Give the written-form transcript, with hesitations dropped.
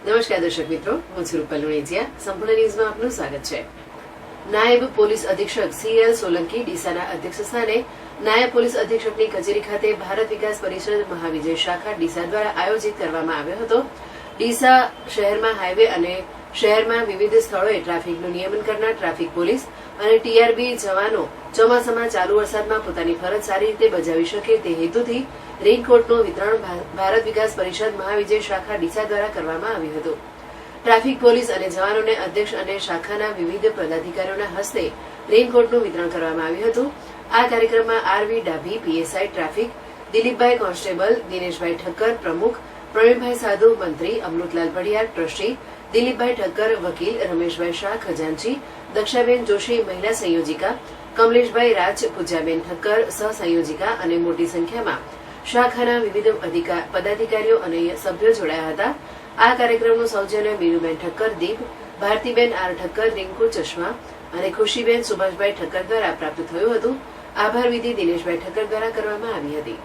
નમસ્કાર દર્શક મિત્રો, હું છું રૂપલ લુણેજિયા. સંપૂર્ણ ન્યૂઝમાં આપનું સ્વાગત છે. નાયબ પોલીસ અધિક્ષક CL સોલંકી ડીસાના અધ્યક્ષ સ્થાને નાયબ પોલીસ અધિક્ષકની કચેરી ખાતે ભારત વિકાસ પરિષદ મહાવિજય શાખા ડીસા દ્વારા આયોજિત કરવામાં આવ્યો હતો. ડીસા શહેરમાં હાઈવે અને શહેરમાં વિવિધ સ્થળોએ ટ્રાફિકનું નિયમન કરનાર ટ્રાફિક પોલીસ અને TRB જવાનો ચોમાસામાં ચાલુ વરસાદમાં પોતાની ફરજ સારી રીતે બજાવી શકે તે હેતુથી રેઇનકોટનું વિતરણ ભારત વિકાસ પરિષદ મહાવિજય શાખા ડીસા દ્વારા કરવામાં આવ્યું હતું. ટ્રાફિક પોલીસ અને જવાનોને અધ્યક્ષ અને શાખાના વિવિધ પદાધિકારીઓના હસ્તે રેઇનકોટનું વિતરણ કરવામાં આવ્યું હતું. આ કાર્યક્રમમાં RV ડાભી PSI ટ્રાફિક, દિલીપભાઈ કોન્સ્ટેબલ, દિનેશભાઈ ઠક્કર પ્રમુખ, પ્રવીણભાઈ સાધુ મંત્રી, અમૃતલાલ પડિયાર ટ્રસ્ટી, દિલીપભાઈ ઠક્કર વકીલ, રમેશભાઈ શાહ ખજાનચી, દક્ષાબેન જોશી મહિલા સંયોજિકા, કમલેશભાઈ રાજ, પૂજાબેન ઠક્કર સહસંયોજિકા અને મોટી સંખ્યામાં શાખાના વિવિધ પદાધિકારીઓ અને સભ્યો જોડાયા હતા. આ કાર્યક્રમનું સૌજન્ય મીનુબેન ઠક્કર દીપ, ભારતીબેન R ઠક્કર રિંકુ ચશ્મા અને ખુશીબેન સુભાષભાઈ ઠક્કર દ્વારા પ્રાપ્ત થયું હતું. આભાર વિધિ દિનેશભાઈ ઠક્કર દ્વારા કરવામાં આવી હતી.